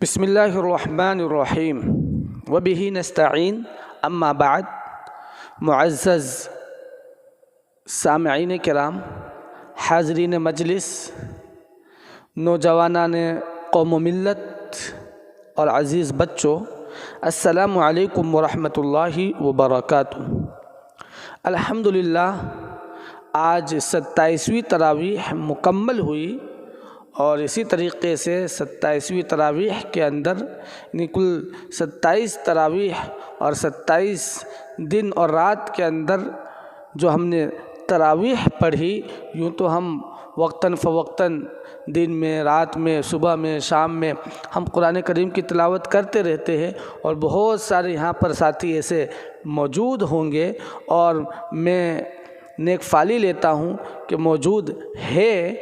بسم اللہ الرحمن الرحیم وبہ نستعین اما بعد۔ معزز سامعین کرام، حاضرین مجلس، نوجوانان قوم و ملت اور عزیز بچوں، السلام علیکم ورحمۃ اللہ وبرکاتہ۔ الحمدللہ آج 27ویں تراویح مکمل ہوئی، اور اسی طریقے سے 27ویں تراویح کے اندر کل 27 تراویح اور 27 دن اور رات کے اندر جو ہم نے تراویح پڑھی، یوں تو ہم وقتاً فوقتاً دن میں، رات میں، صبح میں، شام میں ہم قرآن کریم کی تلاوت کرتے رہتے ہیں، اور بہت سارے یہاں پر ساتھی ایسے موجود ہوں گے، اور میں نیک فالی لیتا ہوں کہ موجود ہے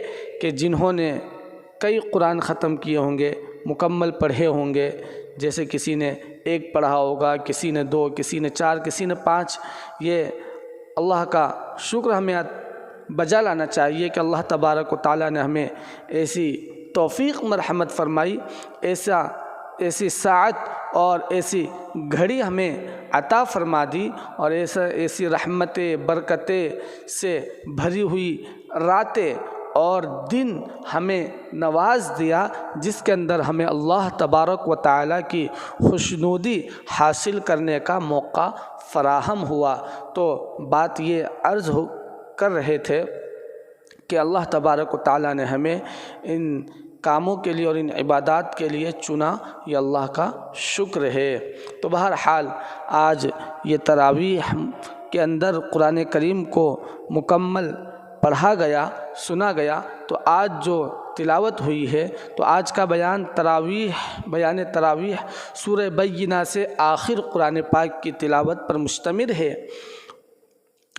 کہ جنہوں نے کئی قرآن ختم کیے ہوں گے، مکمل پڑھے ہوں گے، جیسے کسی نے 1 پڑھا ہوگا، کسی نے 2، کسی نے 4، کسی نے 5۔ یہ اللہ کا شکر ہمیں بجا لانا چاہیے کہ اللہ تبارک و تعالیٰ نے ہمیں ایسی توفیق مرحمت فرمائی، ایسی ساعت اور ایسی گھڑی ہمیں عطا فرما دی، اور ایسی رحمتیں، برکتیں سے بھری ہوئی راتیں اور دن ہمیں نواز دیا، جس کے اندر ہمیں اللہ تبارک و تعالیٰ کی خوشنودی حاصل کرنے کا موقع فراہم ہوا۔ تو بات یہ عرض کر رہے تھے کہ اللہ تبارک و تعالیٰ نے ہمیں ان کاموں کے لیے اور ان عبادات کے لیے چنا، یہ اللہ کا شکر ہے۔ تو بہرحال آج یہ تراویح کے اندر قرآن کریم کو مکمل پڑھا گیا، سنا گیا۔ تو آج جو تلاوت ہوئی ہے، تو آج کا بیان تراویح سورہ بینہ سے آخر قرآن پاک کی تلاوت پر مشتمل ہے۔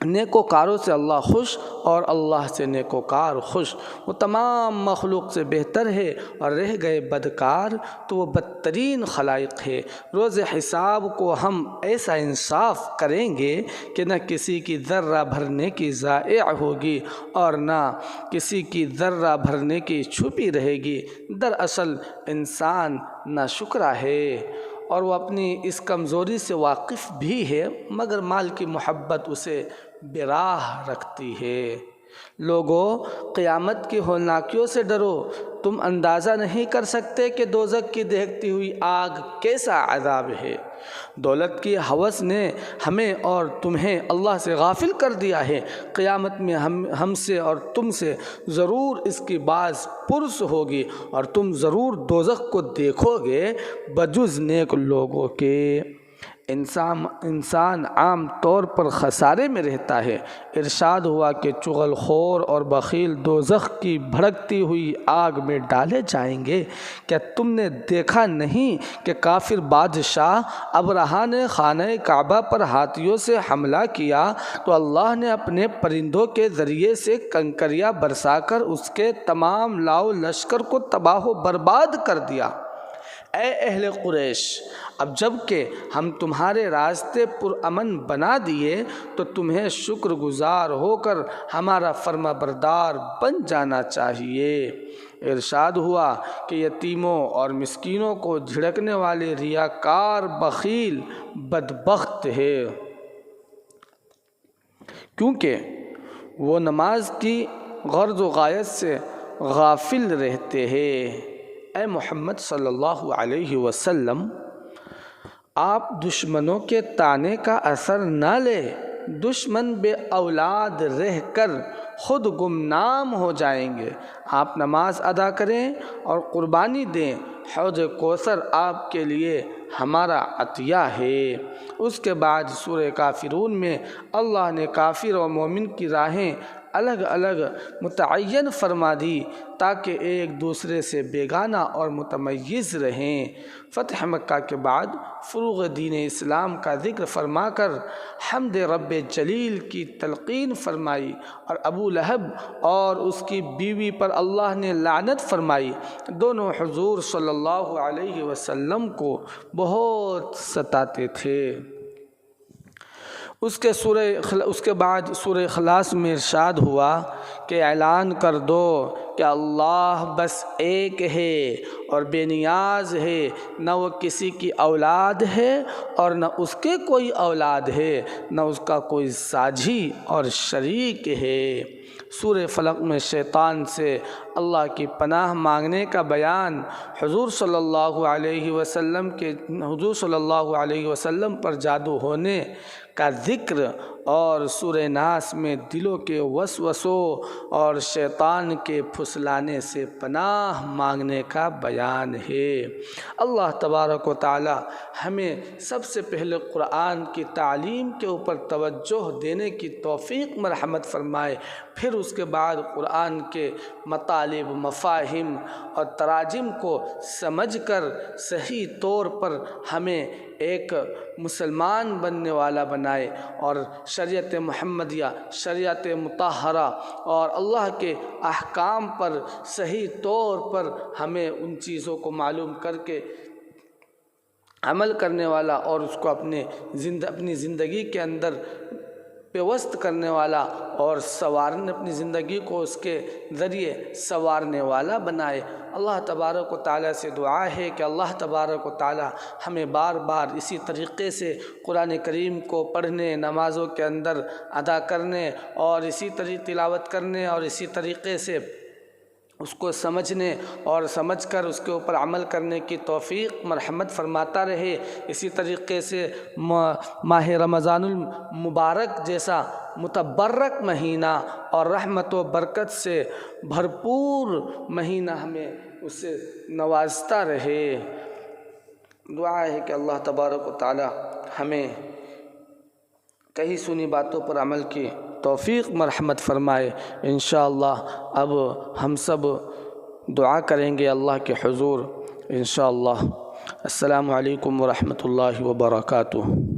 نیکوکاروں سے اللہ خوش، اور اللہ سے نیکوکار خوش۔ وہ تمام مخلوق سے بہتر ہے، اور رہ گئے بدکار تو وہ بدترین خلائق ہے۔ روز حساب کو ہم ایسا انصاف کریں گے کہ نہ کسی کی ذرہ بھرنے کی ضائع ہوگی، اور نہ کسی کی ذرہ بھرنے کی چھپی رہے گی۔ دراصل انسان ناشکرا ہے، اور وہ اپنی اس کمزوری سے واقف بھی ہے، مگر مال کی محبت اسے بے راہ رکھتی ہے۔ لوگوں، قیامت کی ہولناکیوں سے ڈرو۔ تم اندازہ نہیں کر سکتے کہ دوزخ کی دہکتی ہوئی آگ کیسا عذاب ہے۔ دولت کی ہوس نے ہمیں اور تمہیں اللہ سے غافل کر دیا ہے۔ قیامت میں ہم سے اور تم سے ضرور اس کی باز پرس ہوگی، اور تم ضرور دوزخ کو دیکھو گے بجز نیک لوگوں کے۔ انسان عام طور پر خسارے میں رہتا ہے۔ ارشاد ہوا کہ چغل خور اور بخیل دوزخ کی بھڑکتی ہوئی آگ میں ڈالے جائیں گے۔ کیا تم نے دیکھا نہیں کہ کافر بادشاہ ابرہہ نے خانہ کعبہ پر ہاتھیوں سے حملہ کیا، تو اللہ نے اپنے پرندوں کے ذریعے سے کنکریاں برسا کر اس کے تمام لاؤ لشکر کو تباہ و برباد کر دیا۔ اے اہل قریش، اب جب کہ ہم تمہارے راستے پرامن بنا دیے، تو تمہیں شکر گزار ہو کر ہمارا فرما بردار بن جانا چاہیے۔ ارشاد ہوا کہ یتیموں اور مسکینوں کو جھڑکنے والے ریاکار بخیل بدبخت ہے، کیونکہ وہ نماز کی غرض و غایت سے غافل رہتے ہیں۔ اے محمد صلی اللہ علیہ وسلم، آپ دشمنوں کے طعنے کا اثر نہ لیں۔ دشمن بے اولاد رہ کر خود گمنام ہو جائیں گے۔ آپ نماز ادا کریں اور قربانی دیں۔ حوض کوثر آپ کے لیے ہمارا عطیہ ہے۔ اس کے بعد سورہ کافرون میں اللہ نے کافر و مومن کی راہیں الگ الگ متعین فرما دی، تاکہ ایک دوسرے سے بیگانہ اور متمیز رہیں۔ فتح مکہ کے بعد فروغ دین اسلام کا ذکر فرما کر حمد رب جلیل کی تلقین فرمائی، اور ابو لہب اور اس کی بیوی پر اللہ نے لعنت فرمائی۔ دونوں حضور صلی اللہ علیہ وسلم کو بہت ستاتے تھے۔ اس کے بعد سورہ اخلاص میں ارشاد ہوا کہ اعلان کر دو کہ اللہ بس ایک ہے اور بے نیاز ہے، نہ وہ کسی کی اولاد ہے اور نہ اس کے کوئی اولاد ہے، نہ اس کا کوئی ساجھی اور شریک ہے۔ سورہ فلق میں شیطان سے اللہ کی پناہ مانگنے کا بیان، حضور صلی اللہ علیہ وسلم پر جادو ہونے کا ذکر، اور سورہ ناس میں دلوں کے وسوسوں اور شیطان کے پھسلانے سے پناہ مانگنے کا بیان ہے۔ اللہ تبارک و تعالی ہمیں سب سے پہلے قرآن کی تعلیم کے اوپر توجہ دینے کی توفیق مرحمت فرمائے، پھر اس کے بعد قرآن کے مطالب، مفاہیم اور تراجم کو سمجھ کر صحیح طور پر ہمیں ایک مسلمان بننے والا بنائے، اور شریعت محمدیہ، شریعت مطہرہ اور اللہ کے احکام پر صحیح طور پر ہمیں ان چیزوں کو معلوم کر کے عمل کرنے والا، اور اس کو اپنی زندگی کے اندر پیوست کرنے والا، اور اپنی زندگی کو اس کے ذریعے سنوارنے والا بنائے۔ اللہ تبارک و تعالیٰ سے دعا ہے کہ اللہ تبارک و تعالیٰ ہمیں بار بار اسی طریقے سے قرآن کریم کو پڑھنے، نمازوں کے اندر ادا کرنے، اور اسی طریقے تلاوت کرنے، اور اسی طریقے سے اس کو سمجھنے اور سمجھ کر اس کے اوپر عمل کرنے کی توفیق مرحمت فرماتا رہے۔ اسی طریقے سے ماہ رمضان المبارک جیسا متبرک مہینہ اور رحمت و برکت سے بھرپور مہینہ ہمیں اس سے نوازتا رہے۔ دعا ہے کہ اللہ تبارک و تعالی ہمیں کہی سنی باتوں پر عمل کی توفیق مرحمت فرمائے۔ انشاءاللہ اب ہم سب دعا کریں گے اللہ کے حضور انشاءاللہ۔ السلام علیکم ورحمۃ اللہ وبرکاتہ۔